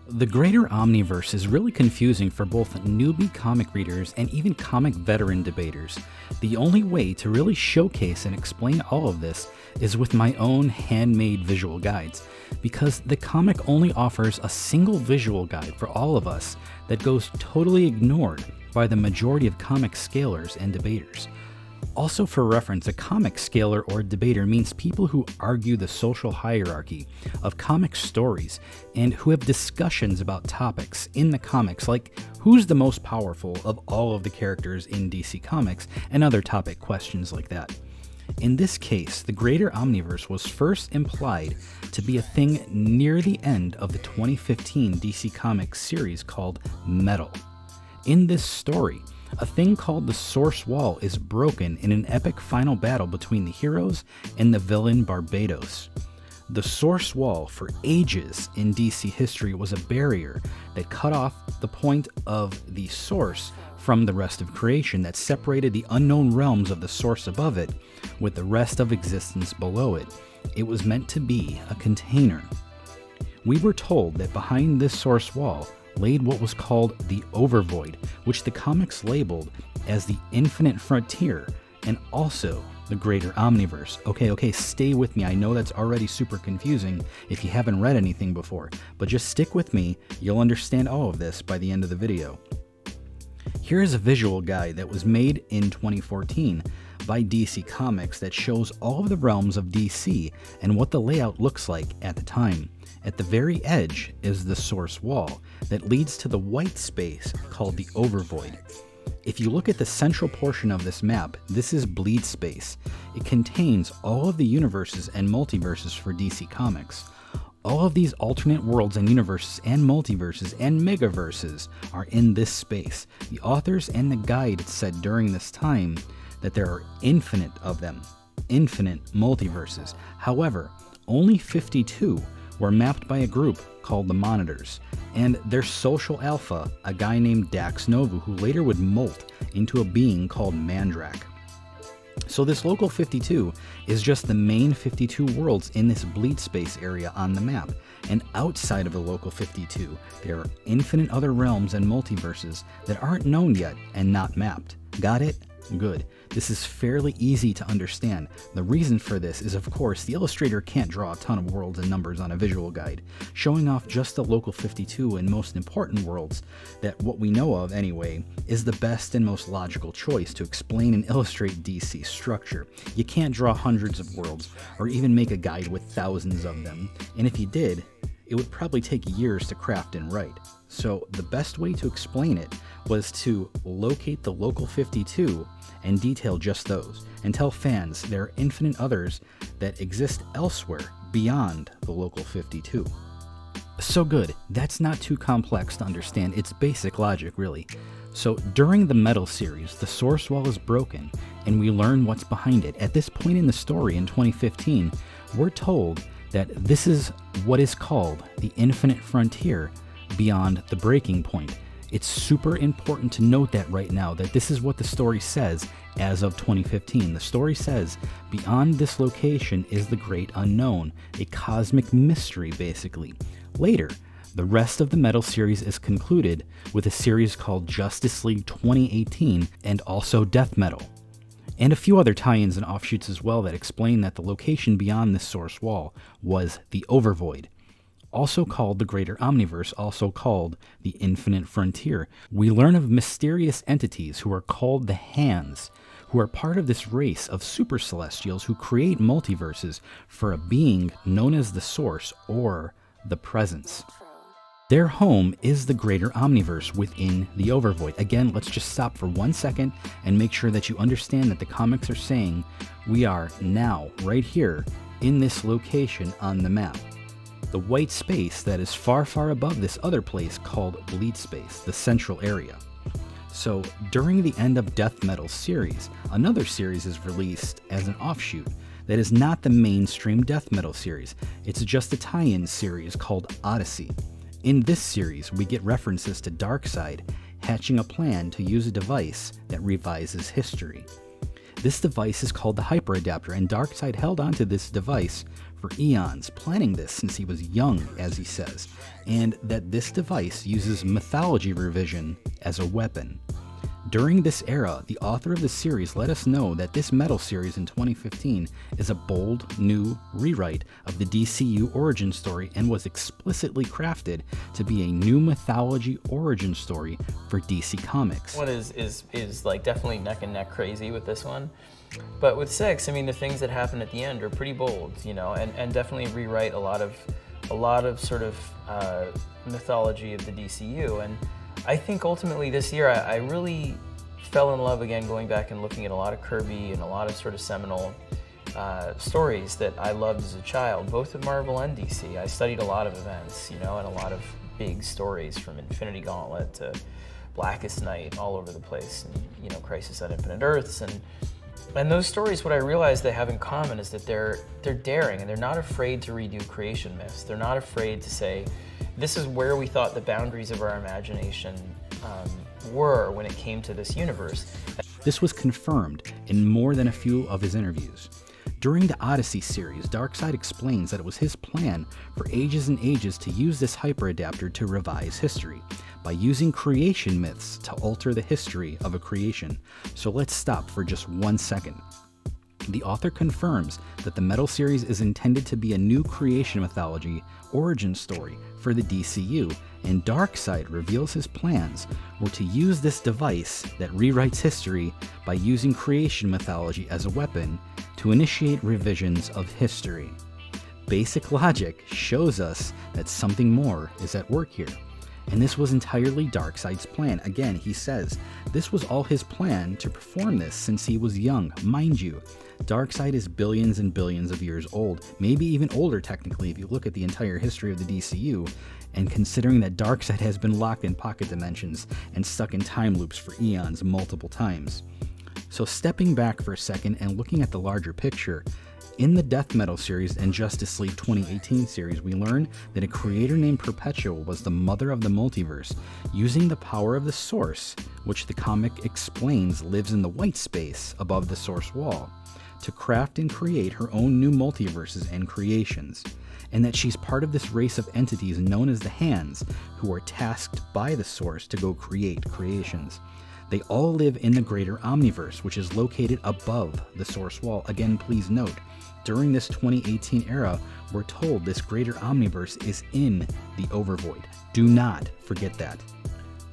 The greater Omniverse is really confusing for both newbie comic readers and even comic veteran debaters. The only way to really showcase and explain all of this is with my own handmade visual guides, because the comic only offers a single visual guide for all of us that goes totally ignored by the majority of comic scalers and debaters. Also, for reference, a comic scaler or debater means people who argue the social hierarchy of comic stories and who have discussions about topics in the comics, like who's the most powerful of all of the characters in DC Comics and other topic questions like that. In this case, the greater Omniverse was first implied to be a thing near the end of the 2015 DC Comics series called Metal. In this story, a thing called the Source Wall is broken in an epic final battle between the heroes and the villain Barbados. The Source Wall, for ages in DC history, was a barrier that cut off the point of the source from the rest of creation, that separated the unknown realms of the source above it with the rest of existence below it. It was meant to be a container. We were told that behind this Source Wall laid what was called the Overvoid, which the comics labeled as the Infinite Frontier and also the Greater Omniverse. Okay, stay with me. I know that's already super confusing if you haven't read anything before, but just stick with me. You'll understand all of this by the end of the video. Here is a visual guide that was made in 2014 by DC Comics that shows all of the realms of DC and what the layout looks like at the time. At the very edge is the Source Wall that leads to the white space called the Overvoid. If you look at the central portion of this map, this is bleed space. It contains all of the universes and multiverses for DC Comics. All of these alternate worlds and universes and multiverses and megaverses are in this space. The authors and the guide said during this time that there are infinite of them, infinite multiverses. However, only 52 were mapped by a group called the Monitors, and their social alpha, a guy named Dax Novu, who later would molt into a being called Mandrak. So this local 52 is just the main 52 worlds in this bleed space area on the map, and outside of the local 52, there are infinite other realms and multiverses that aren't known yet and not mapped. Got it? Good. This is fairly easy to understand. The reason for this is, of course, the illustrator can't draw a ton of worlds and numbers on a visual guide. Showing off just the local 52 and most important worlds, that what we know of anyway, is the best and most logical choice to explain and illustrate DC structure. You can't draw hundreds of worlds, or even make a guide with thousands of them, and if you did, it would probably take years to craft and write. So the best way to explain it was to locate the local 52 and detail just those, and tell fans there are infinite others that exist elsewhere beyond the local 52. So good, that's not too complex to understand, it's basic logic really. So during the Metal series, the Source Wall is broken, and we learn what's behind it. At this point in the story in 2015, we're told that this is what is called the Infinite Frontier beyond the breaking point. It's super important to note that right now, that this is what the story says as of 2015. The story says, beyond this location is the great unknown, a cosmic mystery basically. Later, the rest of the Metal series is concluded with a series called Justice League 2018 and also Death Metal, and a few other tie-ins and offshoots as well that explain that the location beyond this Source Wall was the Overvoid, also called the Greater Omniverse, also called the Infinite Frontier. We learn of mysterious entities who are called the Hands, who are part of this race of super celestials who create multiverses for a being known as the Source or the Presence. Their home is the Greater Omniverse within the Overvoid. Again, let's just stop for 1 second and make sure that you understand that the comics are saying we are now, right here, in this location on the map. The white space that is far, far above this other place called Bleed Space, the central area. So during the end of Death Metal series, another series is released as an offshoot that is not the mainstream Death Metal series. It's just a tie-in series called Odyssey. In this series, we get references to Darkseid hatching a plan to use a device that revises history. This device is called the Hyper Adapter, and Darkseid held onto this device for eons, planning this since he was young, as he says, and that this device uses mythology revision as a weapon. During this era, the author of the series let us know that this Metal series in 2015 is a bold, new rewrite of the DCU origin story and was explicitly crafted to be a new mythology origin story for DC Comics. One is like definitely neck and neck crazy with this one. But with 6, I mean, the things that happen at the end are pretty bold, you know, and definitely rewrite a lot of sort of mythology of the DCU. And I think ultimately this year I really fell in love again going back and looking at a lot of Kirby and a lot of sort of seminal stories that I loved as a child, both at Marvel and DC. I studied a lot of events, you know, and a lot of big stories from Infinity Gauntlet to Blackest Night all over the place, and, you know, Crisis on Infinite Earths. And those stories, what I realized they have in common is that they're daring and they're not afraid to redo creation myths. They're not afraid to say, this is where we thought the boundaries of our imagination were when it came to this universe. This was confirmed in more than a few of his interviews. During the Odyssey series, Darkseid explains that it was his plan for ages and ages to use this hyperadapter to revise history, by using creation myths to alter the history of a creation. So let's stop for just 1 second. The author confirms that the Metal series is intended to be a new creation mythology origin story for the DCU, and Darkseid reveals his plans were to use this device that rewrites history by using creation mythology as a weapon to initiate revisions of history. Basic logic shows us that something more is at work here. And this was entirely Darkseid's plan. Again, he says this was all his plan to perform this since he was young. Mind you, Darkseid is billions and billions of years old, maybe even older technically if you look at the entire history of the DCU, and considering that Darkseid has been locked in pocket dimensions and stuck in time loops for eons multiple times. So stepping back for a second and looking at the larger picture, in the Death Metal series and Justice League 2018 series, we learn that a creator named Perpetua was the mother of the multiverse, using the power of the Source, which the comic explains lives in the white space above the Source wall, to craft and create her own new multiverses and creations, and that she's part of this race of entities known as the Hands, who are tasked by the Source to go create creations. They all live in the greater Omniverse, which is located above the Source wall. Again, please note, during this 2018 era, we're told this greater Omniverse is in the Overvoid. Do not forget that.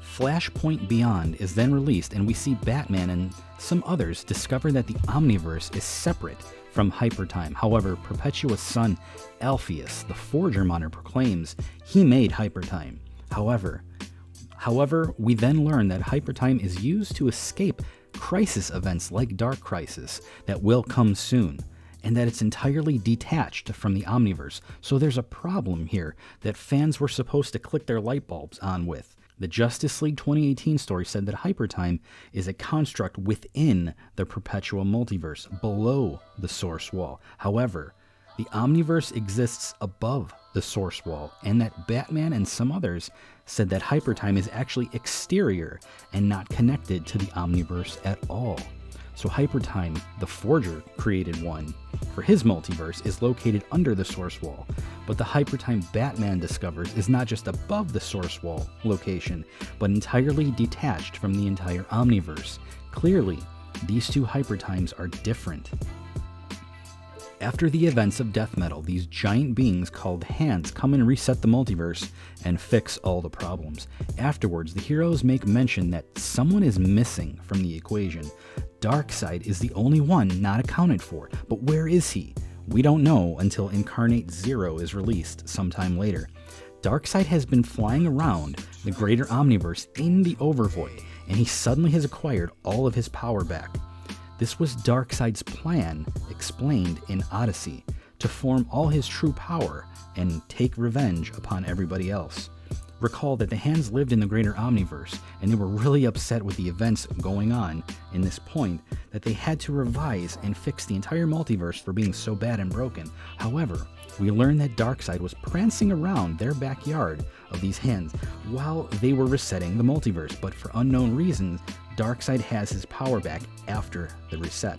Flashpoint Beyond is then released, and we see Batman and some others discover that the Omniverse is separate from Hypertime. However, Perpetua's son, Alpheus, the Forger Monitor, proclaims he made Hypertime. However, we then learn that Hypertime is used to escape crisis events like Dark Crisis that will come soon, and that it's entirely detached from the Omniverse. So there's a problem here that fans were supposed to click their light bulbs on with. The Justice League 2018 story said that Hypertime is a construct within the Perpetua multiverse, below the Source wall. However, the Omniverse exists above the Source wall, and that Batman and some others said that Hypertime is actually exterior and not connected to the Omniverse at all. So Hypertime, the Forger created one for his multiverse, is located under the Source wall, but the Hypertime Batman discovers is not just above the Source wall location, but entirely detached from the entire Omniverse. Clearly, these two Hypertimes are different. After the events of Death Metal, these giant beings called Hands come and reset the multiverse and fix all the problems. Afterwards, the heroes make mention that someone is missing from the equation. Darkseid is the only one not accounted for, but where is he? We don't know until Incarnate Zero is released sometime later. Darkseid has been flying around the greater Omniverse in the Overvoid, and he suddenly has acquired all of his power back. This was Darkseid's plan, explained in Odyssey, to form all his true power and take revenge upon everybody else. Recall that the Hands lived in the greater Omniverse, and they were really upset with the events going on in this point that they had to revise and fix the entire multiverse for being so bad and broken. However, we learn that Darkseid was prancing around their backyard of these Hands while they were resetting the multiverse, but for unknown reasons, Darkseid has his power back after the reset.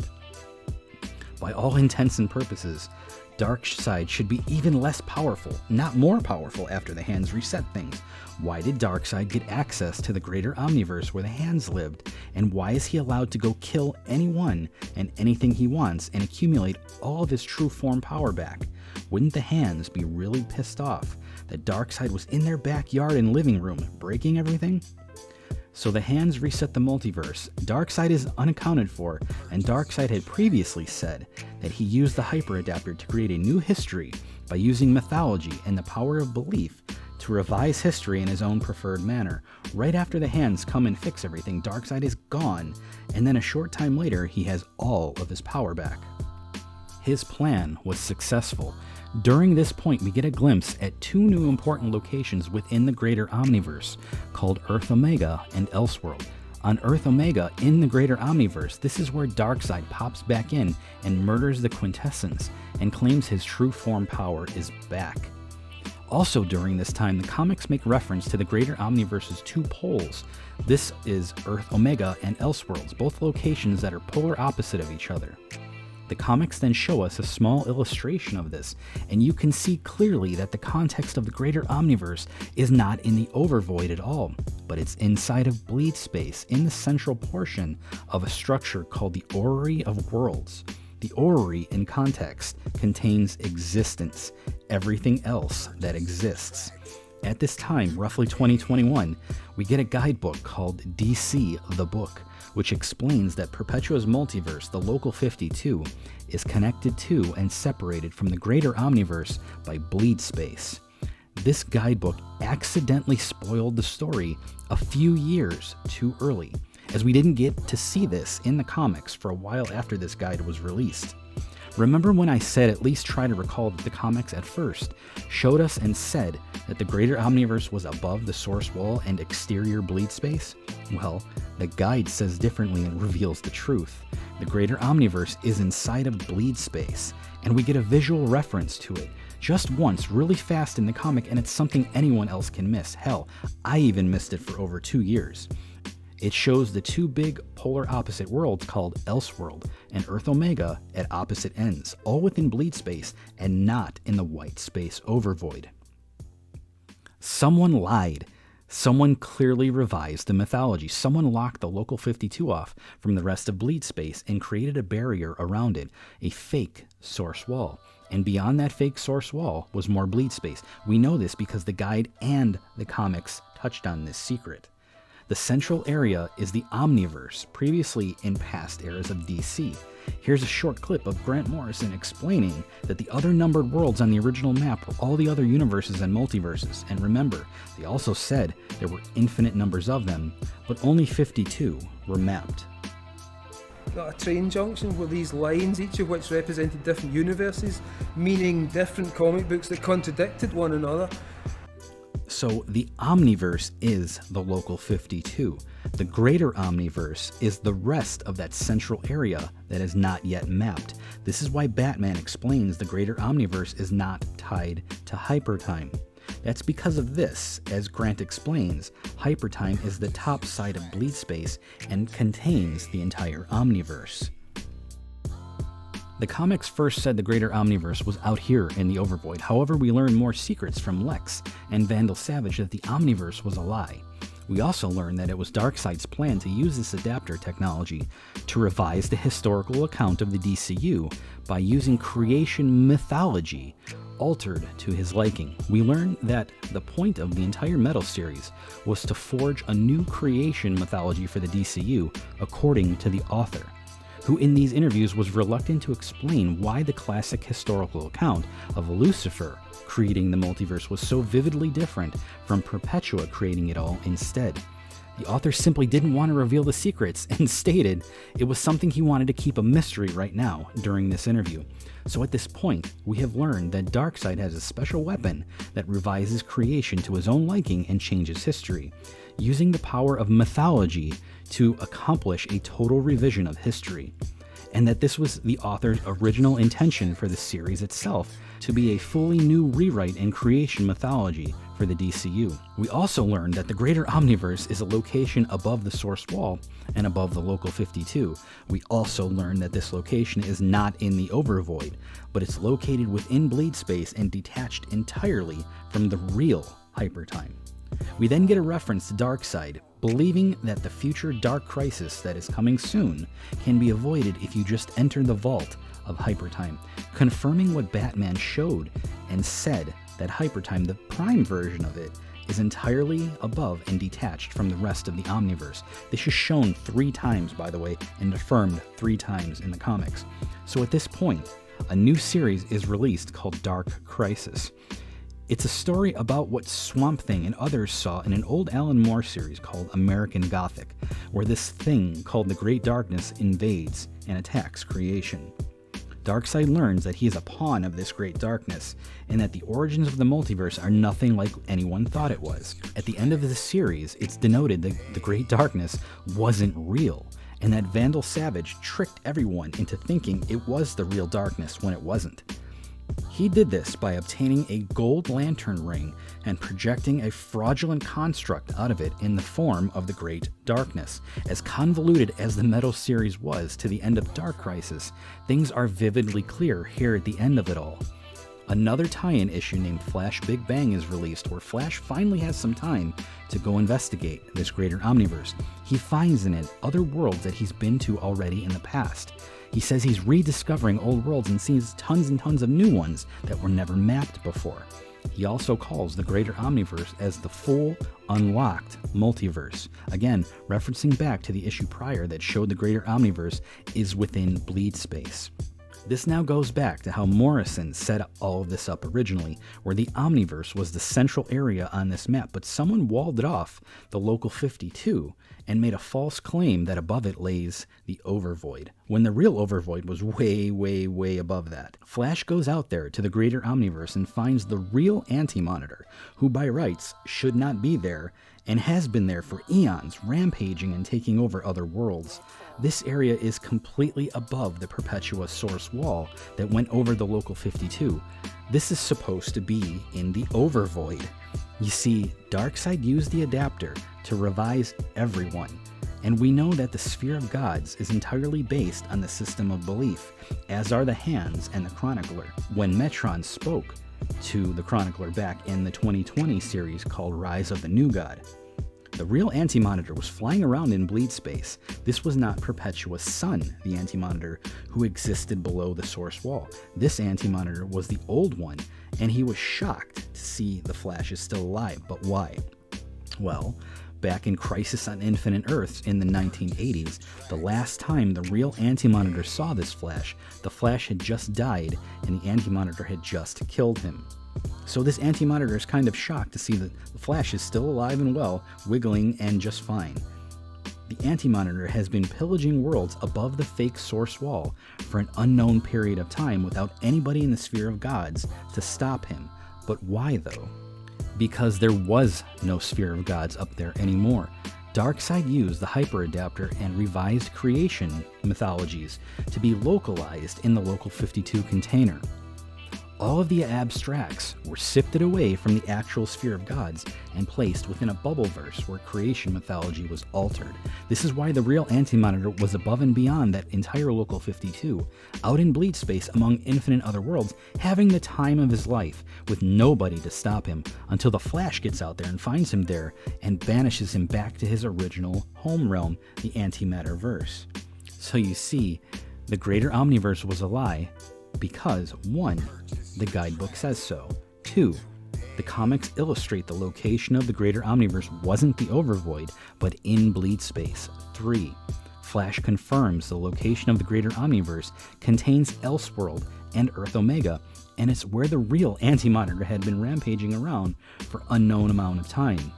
By all intents and purposes, Darkseid should be even less powerful, not more powerful after the Hands reset things. Why did Darkseid get access to the greater Omniverse where the Hands lived? And why is he allowed to go kill anyone and anything he wants and accumulate all of his true form power back? Wouldn't the Hands be really pissed off that Darkseid was in their backyard and living room, breaking everything? So the Hands reset the multiverse. Darkseid is unaccounted for, and Darkseid had previously said that he used the Hyper Adapter to create a new history by using mythology and the power of belief to revise history in his own preferred manner. Right after the Hands come and fix everything, Darkseid is gone, and then a short time later, he has all of his power back. His plan was successful. During this point, we get a glimpse at two new important locations within the greater Omniverse, called Earth Omega and Elseworld. On Earth Omega, in the greater Omniverse, this is where Darkseid pops back in and murders the Quintessence, and claims his true form power is back. Also during this time, the comics make reference to the greater Omniverse's two poles. This is Earth Omega and Elseworlds, both locations that are polar opposite of each other. The comics then show us a small illustration of this, and you can see clearly that the context of the greater Omniverse is not in the Overvoid at all, but it's inside of bleed space, in the central portion of a structure called the Orrery of Worlds. The Orrery, in context, contains existence, everything else that exists. At this time, roughly 2021, we get a guidebook called DC the Book, which explains that Perpetua's multiverse, the Local 52, is connected to and separated from the greater Omniverse by bleed space. This guidebook accidentally spoiled the story a few years too early, as we didn't get to see this in the comics for a while after this guide was released. Remember when I said at least try to recall that the comics at first showed us and said that the greater Omniverse was above the source wall and exterior bleed space? Well, the guide says differently and reveals the truth. The greater Omniverse is inside of bleed space, and we get a visual reference to it just once really fast in the comic, and it's something anyone else can miss. Hell, I even missed it for over 2 years. It shows the two big polar opposite worlds called Elseworld and Earth Omega at opposite ends, all within bleed space and not in the white space overvoid. Someone lied. Someone clearly revised the mythology. Someone locked the Local 52 off from the rest of bleed space and created a barrier around it, a fake source wall. And beyond that fake source wall was more bleed space. We know this because the guide and the comics touched on this secret. The central area is the Omniverse, previously in past eras of DC. Here's a short clip of Grant Morrison explaining that the other numbered worlds on the original map were all the other universes and multiverses. And remember, they also said there were infinite numbers of them, but only 52 were mapped. Got a train junction with these lines, each of which represented different universes, meaning different comic books that contradicted one another. So the Omniverse is the Local 52. The greater Omniverse is the rest of that central area that is not yet mapped. This is why Batman explains the greater Omniverse is not tied to Hypertime. That's because of this. As Grant explains, Hypertime is the top side of bleed space and contains the entire Omniverse. The comics first said the greater Omniverse was out here in the Overvoid. However, we learn more secrets from Lex and Vandal Savage that the Omniverse was a lie. We also learn that it was Darkseid's plan to use this adapter technology to revise the historical account of the DCU by using creation mythology altered to his liking. We learn that the point of the entire Metal series was to forge a new creation mythology for the DCU according to the author, who in these interviews was reluctant to explain why the classic historical account of Lucifer creating the multiverse was so vividly different from Perpetua creating it all instead. The author simply didn't want to reveal the secrets and stated it was something he wanted to keep a mystery right now during this interview. So at this point, we have learned that Darkseid has a special weapon that revises creation to his own liking and changes history, using the power of mythology to accomplish a total revision of history. and that this was the author's original intention for the series itself, to be a fully new rewrite and creation mythology for the DCU. We also learned that the Greater Omniverse is a location above the source wall and above the Local 52. We also learned that this location is not in the Overvoid, but it's located within Bleed Space and detached entirely from the real Hypertime. We then get a reference to Darkseid, believing that the future Dark Crisis that is coming soon can be avoided if you just enter the vault of Hypertime, confirming what Batman showed and said, that Hypertime, the prime version of it, is entirely above and detached from the rest of the Omniverse. This is shown 3 times, by the way, and affirmed 3 times in the comics. So at this point, a new series is released called Dark Crisis. It's a story about what Swamp Thing and others saw in an old Alan Moore series called American Gothic, where this thing called the Great Darkness invades and attacks creation. Darkseid learns that he is a pawn of this great darkness, and that the origins of the multiverse are nothing like anyone thought it was. At the end of the series, it's denoted that the great darkness wasn't real, and that Vandal Savage tricked everyone into thinking it was the real darkness when it wasn't. He did this by obtaining a gold lantern ring and projecting a fraudulent construct out of it in the form of the Great Darkness. As convoluted as the Metal series was to the end of Dark Crisis, things are vividly clear here at the end of it all. Another tie-in issue named Flash Big Bang is released, where Flash finally has some time to go investigate this greater omniverse. He finds in it other worlds that he's been to already in the past. He says he's rediscovering old worlds and sees tons and tons of new ones that were never mapped before. He also calls the greater omniverse as the full, unlocked multiverse. Again, referencing back to the issue prior that showed the greater omniverse is within Bleed Space. This now goes back to how Morrison set all of this up originally, where the Omniverse was the central area on this map, but someone walled it off the Local 52 and made a false claim that above it lays the Overvoid, when the real Overvoid was way, way, way above that. Flash goes out there to the greater Omniverse and finds the real Anti-Monitor, who by rights should not be there, and has been there for eons, rampaging and taking over other worlds. This area is completely above the Perpetua source wall that went over the Local 52. This is supposed to be in the Overvoid. You see, Darkseid used the adapter to revise everyone, and we know that the Sphere of Gods is entirely based on the system of belief, as are the Hands and the Chronicler. When Metron spoke to the Chronicler back in the 2020 series called Rise of the New God, the real Anti-Monitor was flying around in Bleed Space. This was not Perpetua's son, the Anti-Monitor, who existed below the source wall. This Anti-Monitor was the old one, and he was shocked to see the Flash is still alive. But why? Well, back in Crisis on Infinite Earths in the 1980s, the last time the real Anti-Monitor saw this Flash, the Flash had just died, and the Anti-Monitor had just killed him. So this Anti-Monitor is kind of shocked to see that the Flash is still alive and well, wiggling and just fine. The Anti-Monitor has been pillaging worlds above the fake source wall for an unknown period of time without anybody in the Sphere of Gods to stop him. But why though? Because there was no Sphere of Gods up there anymore. Darkseid used the Hyper Adapter and revised creation mythologies to be localized in the Local 52 container. All of the abstracts were sifted away from the actual Sphere of Gods and placed within a bubbleverse where creation mythology was altered. This is why the real Anti-Monitor was above and beyond that entire Local 52, out in Bleed Space among infinite other worlds, having the time of his life with nobody to stop him until the Flash gets out there and finds him there and banishes him back to his original home realm, the Antimatterverse. So you see, the greater Omniverse was a lie because 1. The guidebook says so. 2. The comics illustrate the location of the greater Omniverse wasn't the Overvoid, but in Bleed Space. 3. Flash confirms the location of the greater Omniverse contains Elseworld and Earth Omega, and it's where the real Anti-Monitor had been rampaging around for unknown amount of time.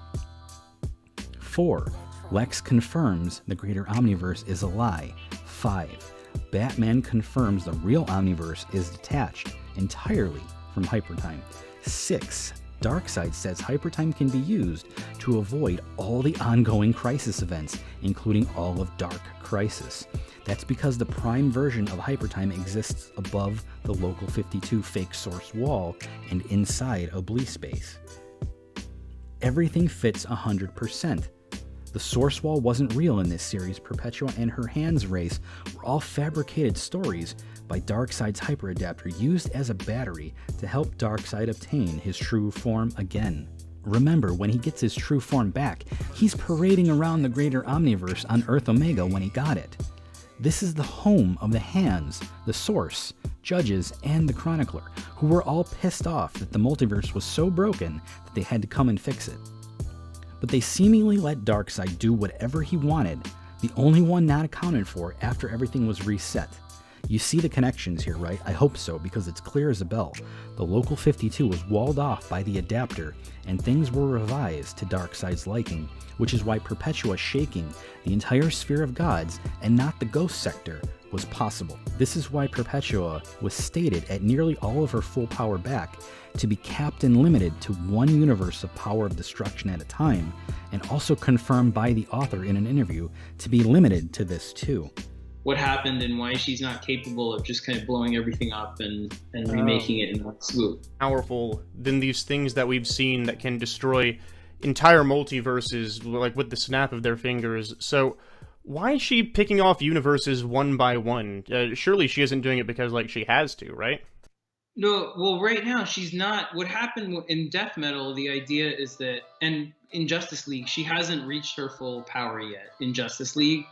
4. Lex confirms the greater Omniverse is a lie. 5. Batman confirms the real Omniverse is detached entirely from Hypertime. 6. Darkseid says Hypertime can be used to avoid all the ongoing Crisis events, including all of Dark Crisis. That's because the prime version of Hypertime exists above the Local 52 fake source wall and inside a Bleed space. Everything fits 100%. The source wall wasn't real in this series. Perpetua and her hands race were all fabricated stories by Darkseid's hyperadapter used as a battery to help Darkseid obtain his true form again. Remember, when he gets his true form back, he's parading around the greater Omniverse on Earth Omega when he got it. This is the home of the Hands, the Source, Judges, and the Chronicler, who were all pissed off that the multiverse was so broken that they had to come and fix it. But they seemingly let Darkseid do whatever he wanted, the only one not accounted for after everything was reset. You see the connections here, right? I hope so, because it's clear as a bell. The Local 52 was walled off by the adapter, and things were revised to Darkseid's liking, which is why Perpetua shaking the entire sphere of gods and not the ghost sector was possible. This is why Perpetua was stated at nearly all of her full power back to be capped and limited to one universe of power of destruction at a time, and also confirmed by the author in an interview to be limited to this too. What happened and why she's not capable of just kind of blowing everything up and remaking it in one swoop. Powerful than these things that we've seen that can destroy entire multiverses, like with the snap of their fingers. So why is she picking off universes one by one? Surely she isn't doing it because like she has to, right? No, well, right now she's not. What happened in Death Metal, the idea is that, and in Justice League, she hasn't reached her full power yet in Justice League.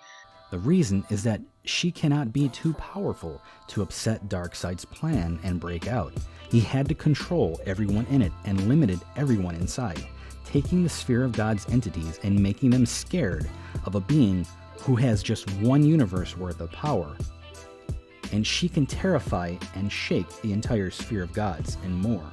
The reason is that she cannot be too powerful to upset Darkseid's plan and break out. He had to control everyone in it and limited everyone inside, taking the sphere of God's entities and making them scared of a being who has just one universe worth of power. And she can terrify and shake the entire sphere of gods and more.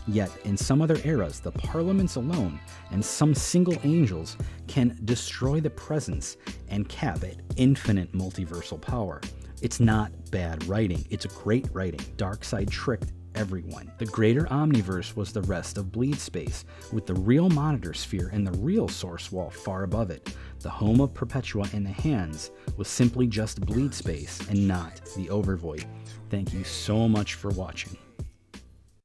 Yet, in some other eras, the parliaments alone and some single angels can destroy the presence and cap at infinite multiversal power. It's not bad writing, it's great writing. Darkseid tricked everyone. The greater Omniverse was the rest of Bleed space, with the real monitor sphere and the real source wall far above it. The home of Perpetua and the Hands was simply just Bleed space and not the Overvoid. Thank you so much for watching.